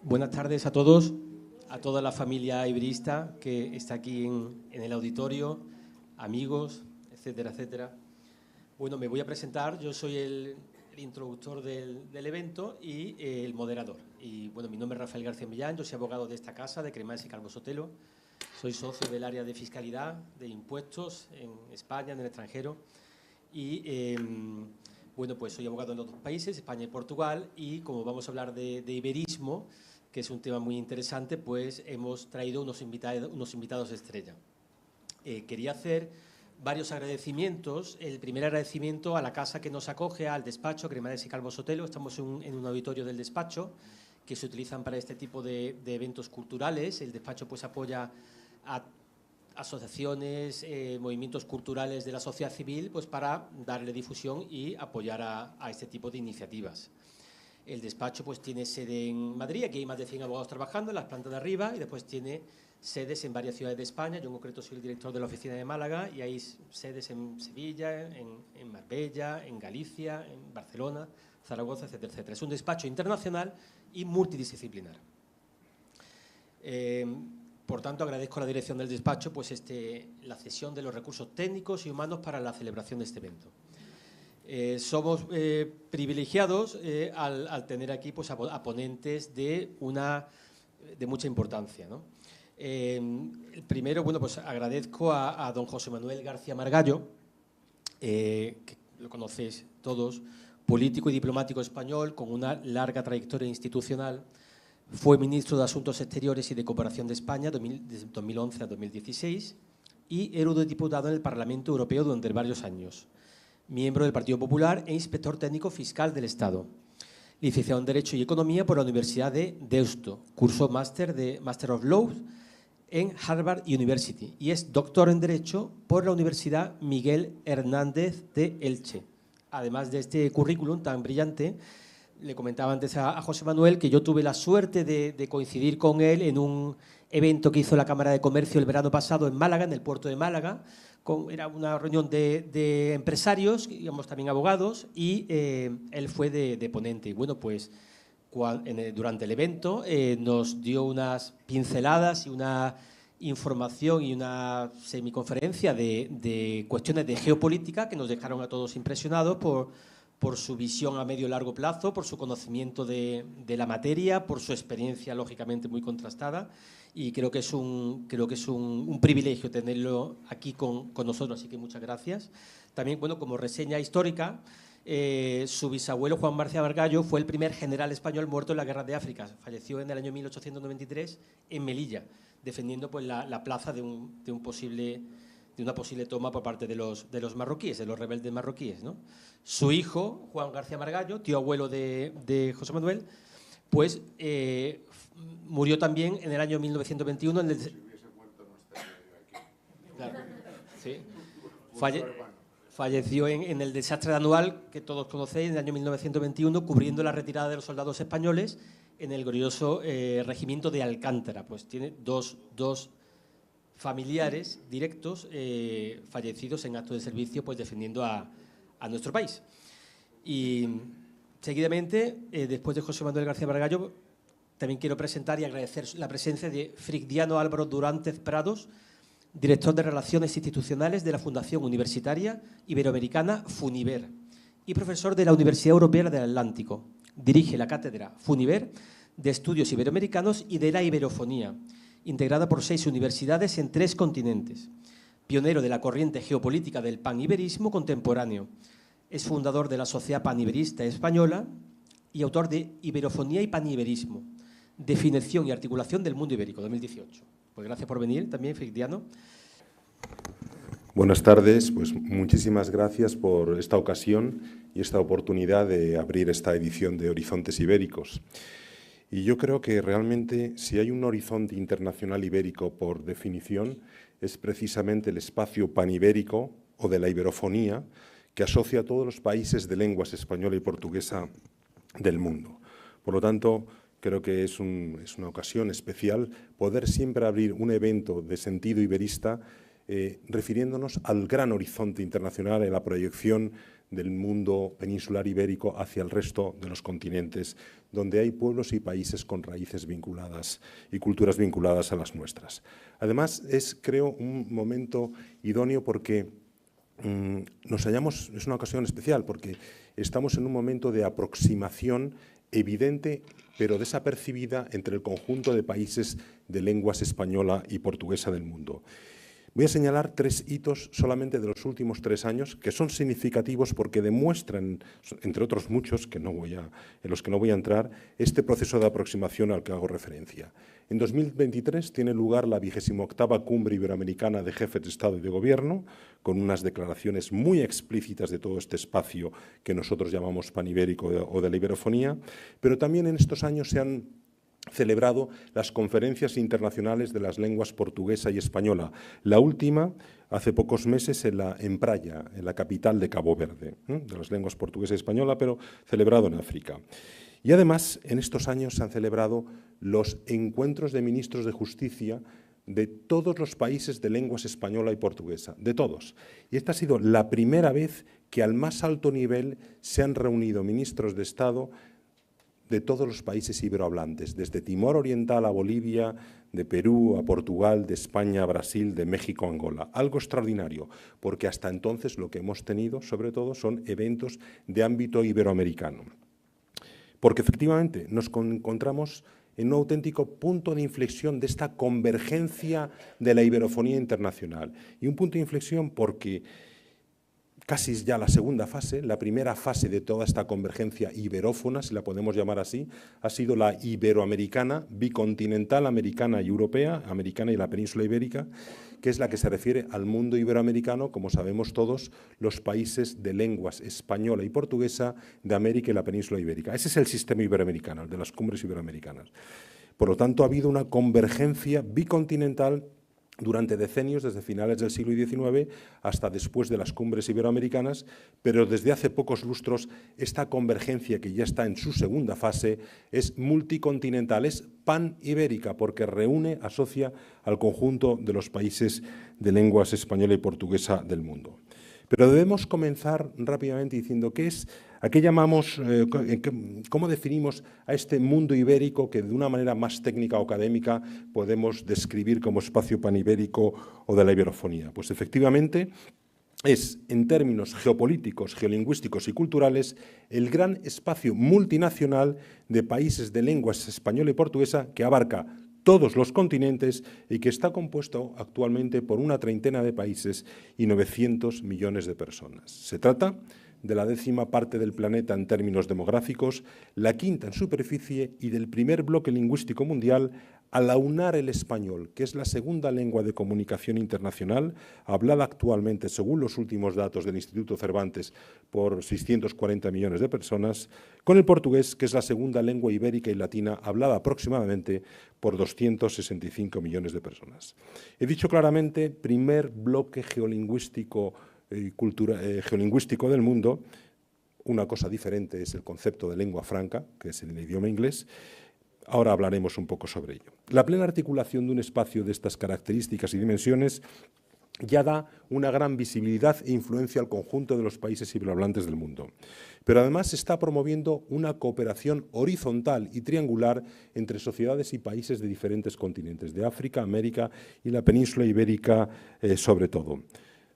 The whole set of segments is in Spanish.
Buenas tardes a todos, a toda la familia iberista que está aquí en el auditorio, amigos, etcétera, etcétera. Bueno, me voy a presentar, yo soy el introductor del evento y el moderador. Y bueno, mi nombre es Rafael García Millán, yo soy abogado de esta casa, de Cremades y Calvo Sotelo. Soy socio del área de fiscalidad, de impuestos en España, en el extranjero. Y bueno, pues soy abogado en los dos países, España y Portugal, y como vamos a hablar de iberismo, que es un tema muy interesante, pues hemos traído unos invitados estrella. Quería hacer varios agradecimientos. El primer agradecimiento a la casa que nos acoge, al despacho Cremades y Calvo Sotelo. Estamos en un auditorio del despacho que se utilizan para este tipo de eventos culturales. El despacho pues apoya a asociaciones, movimientos culturales de la sociedad civil, pues para darle difusión y apoyar a este tipo de iniciativas. El despacho pues tiene sede en Madrid, aquí hay más de 100 abogados trabajando en las plantas de arriba, y después tiene sedes en varias ciudades de España. Yo en concreto soy el director de la oficina de Málaga, y hay sedes en Sevilla, en Marbella, en Galicia, en Barcelona, Zaragoza, etcétera, etcétera. Es un despacho internacional y multidisciplinar. Por tanto, agradezco a la dirección del despacho pues la cesión de los recursos técnicos y humanos para la celebración de este evento. Somos privilegiados al tener aquí pues, a ponentes de mucha importancia, ¿no? El primero, bueno, pues agradezco a don José Manuel García Margallo, que lo conocéis todos, político y diplomático español con una larga trayectoria institucional. Fue ministro de Asuntos Exteriores y de Cooperación de España desde 2011 a 2016 y eurodiputado en el Parlamento Europeo durante varios años. Miembro del Partido Popular e inspector técnico fiscal del Estado. Licenciado en Derecho y Economía por la Universidad de Deusto. Cursó Master of Law en Harvard University y es doctor en Derecho por la Universidad Miguel Hernández de Elche. Además de este currículum tan brillante, le comentaba antes a José Manuel que yo tuve la suerte de coincidir con él en un evento que hizo la Cámara de Comercio el verano pasado en Málaga, en el puerto de Málaga. Era una reunión de empresarios, digamos también abogados, y él fue de ponente. Y bueno, pues durante el evento nos dio unas pinceladas y una información y una semiconferencia de cuestiones de geopolítica que nos dejaron a todos impresionados por su visión a medio y largo plazo, por su conocimiento de la materia, por su experiencia lógicamente muy contrastada, y creo que es un privilegio tenerlo aquí con nosotros, así que muchas gracias. También, bueno, como reseña histórica, su bisabuelo Juan García Margallo fue el primer general español muerto en la Guerra de África. Falleció en el año 1893 en Melilla, defendiendo pues, la plaza de una posible toma por parte de los marroquíes, de los rebeldes marroquíes, ¿no? Su hijo, Juan García Margallo, tío abuelo de José Manuel, pues murió también en el año 1921. Si hubiese muerto no estaría aquí. Claro, sí. Falleció en el desastre de Anual, que todos conocéis, en el año 1921, cubriendo la retirada de los soldados españoles en el glorioso regimiento de Alcántara. Pues tiene dos familiares directos fallecidos en acto de servicio pues defendiendo a nuestro país. Y seguidamente, después de José Manuel García Margallo, también quiero presentar y agradecer la presencia de Frigdiano Álvaro Durántes Prados, director de Relaciones Institucionales de la Fundación Universitaria Iberoamericana FUNIBER y profesor de la Universidad Europea del Atlántico. Dirige la cátedra FUNIBER de Estudios Iberoamericanos y de la Iberofonía, integrada por 6 universidades en 3 continentes. Pionero de la corriente geopolítica del paniberismo contemporáneo. Es fundador de la Sociedad Paniberista Española y autor de Iberofonía y Paniberismo, definición y articulación del mundo ibérico, 2018. Pues gracias por venir también, Frigdiano. Buenas tardes, pues muchísimas gracias por esta ocasión y esta oportunidad de abrir esta edición de Horizontes Ibéricos. Y yo creo que realmente si hay un horizonte internacional ibérico por definición es precisamente el espacio panibérico o de la iberofonía que asocia a todos los países de lenguas española y portuguesa del mundo. Por lo tanto, creo que es una ocasión especial poder siempre abrir un evento de sentido iberista refiriéndonos al gran horizonte internacional en la proyección del mundo peninsular ibérico hacia el resto de los continentes, donde hay pueblos y países con raíces vinculadas y culturas vinculadas a las nuestras. Además, es, creo, un momento idóneo porque es una ocasión especial, porque estamos en un momento de aproximación evidente, pero desapercibida, entre el conjunto de países de lenguas española y portuguesa del mundo. Voy a señalar 3 hitos solamente de los últimos 3 años que son significativos porque demuestran, entre otros muchos en los que no voy a entrar, este proceso de aproximación al que hago referencia. En 2023 tiene lugar la 28ª Cumbre Iberoamericana de Jefes de Estado y de Gobierno, con unas declaraciones muy explícitas de todo este espacio que nosotros llamamos panibérico o de la iberofonía, pero también en estos años se han celebrado las conferencias internacionales de las lenguas portuguesa y española. La última, hace pocos meses, en Praia, en la capital de Cabo Verde, de las lenguas portuguesa y española, pero celebrado en África. Y además, en estos años se han celebrado los encuentros de ministros de justicia de todos los países de lenguas española y portuguesa, de todos. Y esta ha sido la primera vez que al más alto nivel se han reunido ministros de Estado de todos los países iberohablantes, desde Timor Oriental a Bolivia, de Perú a Portugal, de España a Brasil, de México a Angola. Algo extraordinario, porque hasta entonces lo que hemos tenido, sobre todo, son eventos de ámbito iberoamericano. Porque efectivamente nos encontramos en un auténtico punto de inflexión de esta convergencia de la iberofonía internacional. Y un punto de inflexión porque casi es ya la segunda fase, la primera fase de toda esta convergencia iberófona, si la podemos llamar así, ha sido la iberoamericana, bicontinental, americana y europea, americana y la península ibérica, que es la que se refiere al mundo iberoamericano, como sabemos todos, los países de lenguas española y portuguesa de América y la península ibérica. Ese es el sistema iberoamericano, el de las cumbres iberoamericanas. Por lo tanto, ha habido una convergencia bicontinental durante decenios, desde finales del siglo XIX hasta después de las cumbres iberoamericanas, pero desde hace pocos lustros esta convergencia, que ya está en su segunda fase, es multicontinental, es pan-ibérica, porque reúne, asocia al conjunto de los países de lenguas española y portuguesa del mundo. Pero debemos comenzar rápidamente diciendo ¿a qué llamamos, cómo definimos a este mundo ibérico que de una manera más técnica o académica podemos describir como espacio panibérico o de la iberofonía? Pues efectivamente es, en términos geopolíticos, geolingüísticos y culturales, el gran espacio multinacional de países de lenguas española y portuguesa que abarca todos los continentes y que está compuesto actualmente por una treintena de países y 900 millones de personas. Se trata de la 10ª parte del planeta en términos demográficos, la 5ª en superficie y del primer bloque lingüístico mundial al aunar el español, que es la segunda lengua de comunicación internacional, hablada actualmente, según los últimos datos del Instituto Cervantes, por 640 millones de personas, con el portugués, que es la segunda lengua ibérica y latina, hablada aproximadamente por 265 millones de personas. He dicho claramente, primer bloque geolingüístico geolingüístico del mundo. Una cosa diferente es el concepto de lengua franca, que es el idioma inglés. Ahora hablaremos un poco sobre ello. La plena articulación de un espacio de estas características y dimensiones ya da una gran visibilidad e influencia al conjunto de los países iberohablantes del mundo. Pero además se está promoviendo una cooperación horizontal y triangular entre sociedades y países de diferentes continentes, de África, América y la península ibérica sobre todo.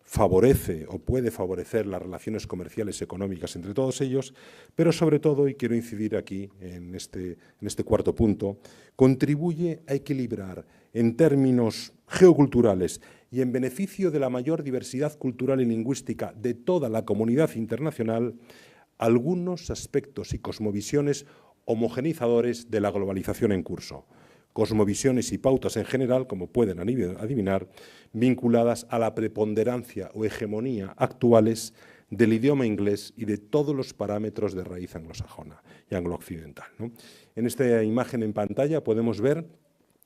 Favorece o puede favorecer las relaciones comerciales y económicas entre todos ellos, pero sobre todo, y quiero incidir aquí en este cuarto punto, contribuye a equilibrar en términos geoculturales y en beneficio de la mayor diversidad cultural y lingüística de toda la comunidad internacional algunos aspectos y cosmovisiones homogeneizadores de la globalización en curso. Cosmovisiones y pautas en general, como pueden adivinar, vinculadas a la preponderancia o hegemonía actuales del idioma inglés y de todos los parámetros de raíz anglosajona y anglo-occidental, ¿no? En esta imagen en pantalla podemos ver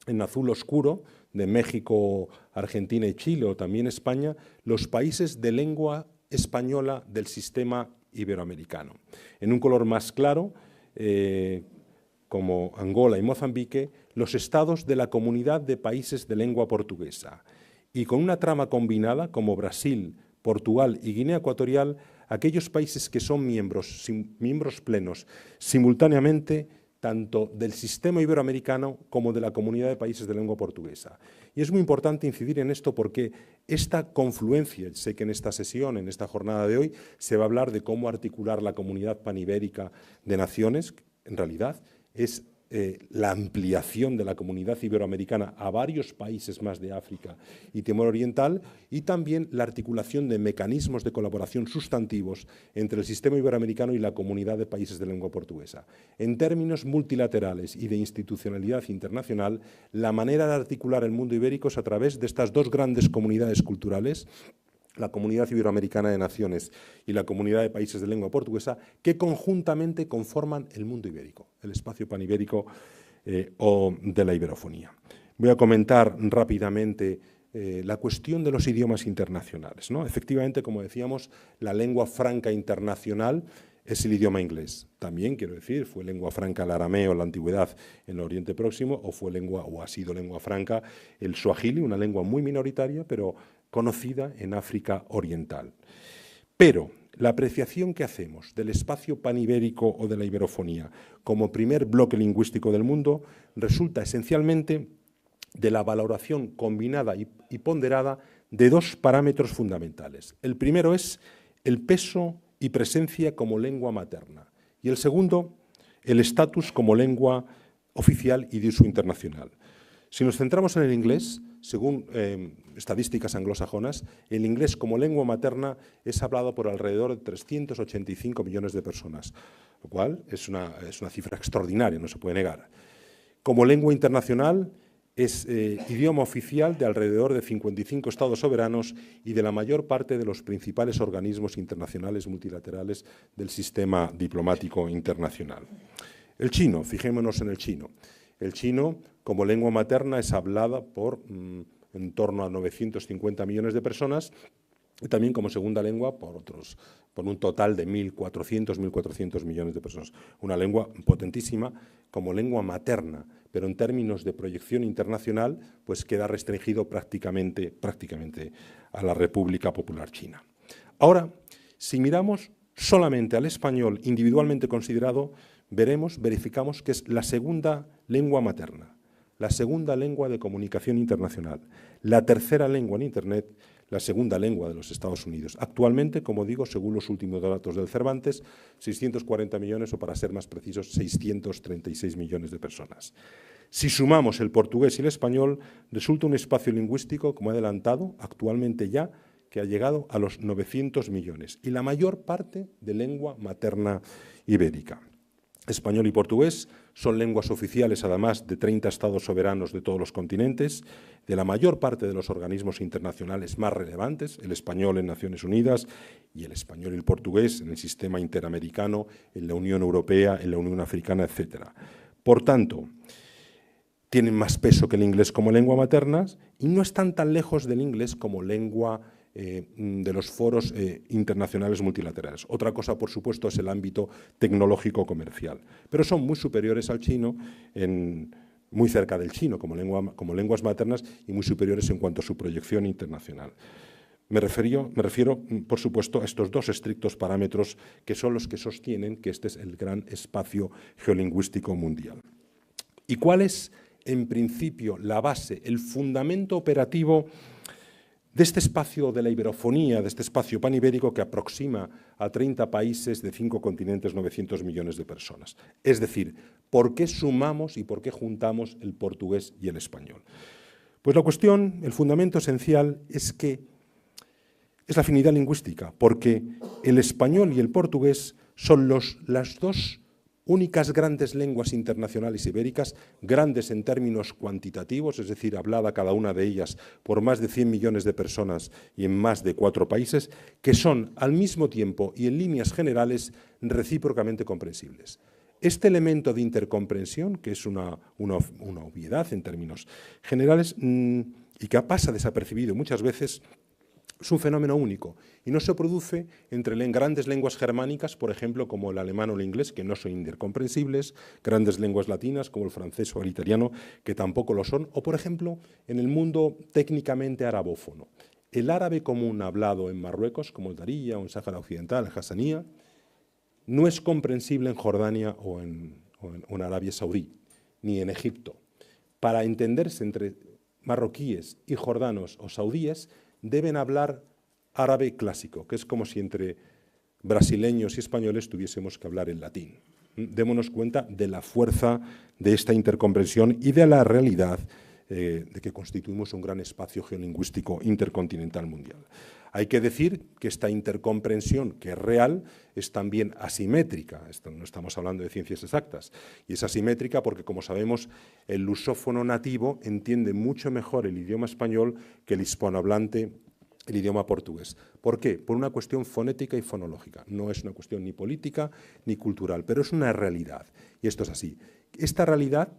en azul oscuro de México, Argentina y Chile, o también España, los países de lengua española del sistema iberoamericano. En un color más claro, como Angola y Mozambique, los estados de la comunidad de países de lengua portuguesa. Y con una trama combinada, como Brasil, Portugal y Guinea Ecuatorial, aquellos países que son miembros plenos simultáneamente tanto del sistema iberoamericano como de la comunidad de países de lengua portuguesa. Y es muy importante incidir en esto porque esta confluencia, sé que en esta sesión, en esta jornada de hoy, se va a hablar de cómo articular la comunidad panibérica de naciones, en realidad es la ampliación de la comunidad iberoamericana a varios países más de África y Timor Oriental, y también la articulación de mecanismos de colaboración sustantivos entre el sistema iberoamericano y la comunidad de países de lengua portuguesa. En términos multilaterales y de institucionalidad internacional, la manera de articular el mundo ibérico es a través de estas dos grandes comunidades culturales, la Comunidad Iberoamericana de Naciones y la Comunidad de Países de Lengua Portuguesa, que conjuntamente conforman el mundo ibérico, el espacio panibérico o de la iberofonía. Voy a comentar rápidamente la cuestión de los idiomas internacionales, ¿no? Efectivamente, como decíamos, la lengua franca internacional es el idioma inglés. También, quiero decir, fue lengua franca el arameo en la antigüedad en el Oriente Próximo, o ha sido lengua franca el suajili, una lengua muy minoritaria, pero conocida en África Oriental. Pero la apreciación que hacemos del espacio panibérico o de la iberofonía como primer bloque lingüístico del mundo resulta esencialmente de la valoración combinada y ponderada de dos parámetros fundamentales. El primero es el peso y presencia como lengua materna, y el segundo, el estatus como lengua oficial y de uso internacional. Si nos centramos en el inglés, según estadísticas anglosajonas, el inglés como lengua materna es hablado por alrededor de 385 millones de personas, lo cual es una cifra extraordinaria, no se puede negar. Como lengua internacional es idioma oficial de alrededor de 55 estados soberanos y de la mayor parte de los principales organismos internacionales multilaterales del sistema diplomático internacional. El chino, fijémonos en el chino. El chino, como lengua materna, es hablada por en torno a 950 millones de personas, y también como segunda lengua por un total de 1.400 millones de personas. Una lengua potentísima como lengua materna, pero en términos de proyección internacional, pues queda restringido prácticamente a la República Popular China. Ahora, si miramos solamente al español individualmente considerado, verificamos que es la segunda lengua materna, la segunda lengua de comunicación internacional, la tercera lengua en Internet, la segunda lengua de los Estados Unidos. Actualmente, como digo, según los últimos datos del Cervantes, 640 millones, o para ser más precisos, 636 millones de personas. Si sumamos el portugués y el español, resulta un espacio lingüístico, como he adelantado, actualmente ya, que ha llegado a los 900 millones, y la mayor parte de lengua materna ibérica. Español y portugués son lenguas oficiales, además, de 30 estados soberanos de todos los continentes, de la mayor parte de los organismos internacionales más relevantes, el español en Naciones Unidas y el español y el portugués en el sistema interamericano, en la Unión Europea, en la Unión Africana, etc. Por tanto, tienen más peso que el inglés como lengua materna y no están tan lejos del inglés como lengua de los foros internacionales multilaterales. Otra cosa, por supuesto, es el ámbito tecnológico comercial, pero son muy superiores al chino, muy cerca del chino como lenguas maternas y muy superiores en cuanto a su proyección internacional. Me refiero, por supuesto, a estos dos estrictos parámetros que son los que sostienen que este es el gran espacio geolingüístico mundial. ¿Y cuál es, en principio, la base, el fundamento operativo de este espacio de la iberofonía, de este espacio panibérico que aproxima a 30 países de 5 continentes, 900 millones de personas? Es decir, ¿por qué sumamos y por qué juntamos el portugués y el español? Pues la cuestión, el fundamento esencial es que es la afinidad lingüística, porque el español y el portugués son las dos únicas grandes lenguas internacionales ibéricas, grandes en términos cuantitativos, es decir, hablada cada una de ellas por más de 100 millones de personas y en más de 4 países, que son al mismo tiempo y en líneas generales recíprocamente comprensibles. Este elemento de intercomprensión, que es una obviedad en términos generales y que pasa desapercibido muchas veces, es un fenómeno único y no se produce entre grandes lenguas germánicas, por ejemplo, como el alemán o el inglés, que no son intercomprensibles, grandes lenguas latinas como el francés o el italiano, que tampoco lo son, o, por ejemplo, en el mundo técnicamente arabófono. el árabe común hablado en Marruecos, como el Daría o en Sáhara Occidental, el Hassanía, no es comprensible en Jordania o en Arabia Saudí, ni en Egipto. Para entenderse entre marroquíes y jordanos o saudíes, deben hablar árabe clásico, que es como si entre brasileños y españoles tuviésemos que hablar en latín. Démonos cuenta de la fuerza de esta intercomprensión y de la realidad de que constituimos un gran espacio geolingüístico intercontinental mundial. Hay que decir que esta intercomprensión, que es real, es también asimétrica. No estamos hablando de ciencias exactas. Y es asimétrica porque, como sabemos, el lusófono nativo entiende mucho mejor el idioma español que el hispanohablante el idioma portugués. ¿Por qué? Por una cuestión fonética y fonológica. No es una cuestión ni política ni cultural, pero es una realidad. Y esto es así. Esta realidad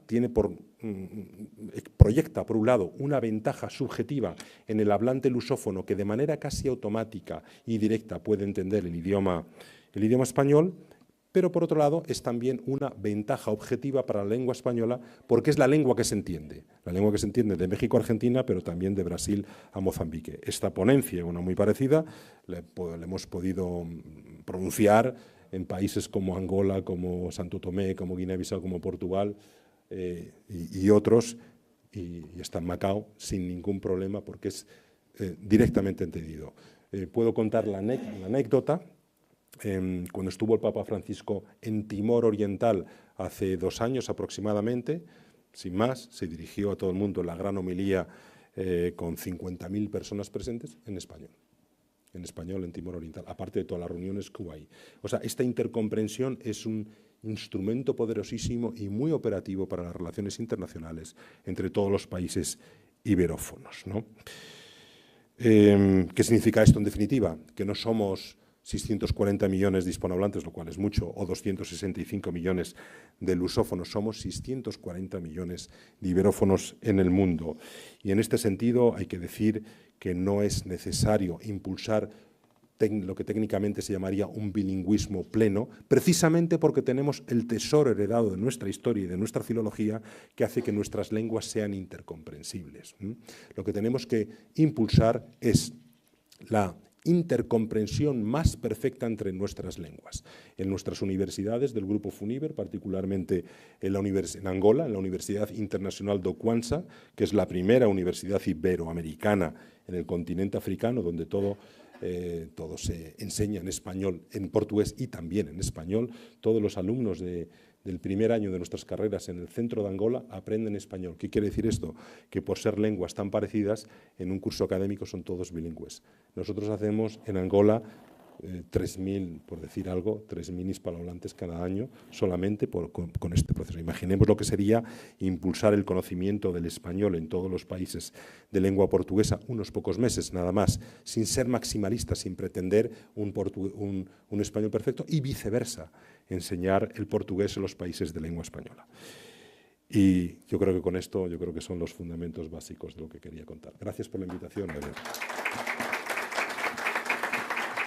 proyecta, por un lado, una ventaja subjetiva en el hablante lusófono que de manera casi automática y directa puede entender el idioma español, pero por otro lado es también una ventaja objetiva para la lengua española porque es la lengua que se entiende de México a Argentina, pero también de Brasil a Mozambique. Esta ponencia, una muy parecida, la hemos podido pronunciar en países como Angola, como Santo Tomé, como Guinea-Bissau, como Portugal y otros, y está en Macao sin ningún problema porque es directamente entendido. Puedo contar la anécdota. Cuando estuvo el Papa Francisco en Timor Oriental hace 2 años aproximadamente, sin más, se dirigió a todo el mundo la gran homilía con 50.000 personas presentes en español en Timor Oriental, aparte de todas las reuniones que hubo ahí. O sea, esta intercomprensión es un instrumento poderosísimo y muy operativo para las relaciones internacionales entre todos los países iberófonos, ¿no? ¿Qué significa esto en definitiva? Que no somos 640 millones de hispanohablantes, lo cual es mucho, o 265 millones de lusófonos. Somos 640 millones de iberófonos en el mundo. Y en este sentido hay que decir que no es necesario impulsar lo que técnicamente se llamaría un bilingüismo pleno, precisamente porque tenemos el tesoro heredado de nuestra historia y de nuestra filología que hace que nuestras lenguas sean intercomprensibles. Lo que tenemos que impulsar es la intercomprensión más perfecta entre nuestras lenguas. En nuestras universidades del Grupo FUNIBER, particularmente en Angola, en la Universidad Internacional do Kwanza, que es la primera universidad iberoamericana en el continente africano, donde todo se enseña en español, en portugués y también en español. Todos los alumnos del primer año de nuestras carreras en el centro de Angola aprenden español. ¿Qué quiere decir esto? Que por ser lenguas tan parecidas, en un curso académico son todos bilingües. Nosotros hacemos en Angola 3.000, por decir algo, 3.000 hispanohablantes cada año solamente con este proceso. Imaginemos lo que sería impulsar el conocimiento del español en todos los países de lengua portuguesa unos pocos meses nada más, sin ser maximalistas, sin pretender un español perfecto y viceversa, enseñar el portugués en los países de lengua española. Y yo creo que con esto, son los fundamentos básicos de lo que quería contar. Gracias por la invitación, Daniel.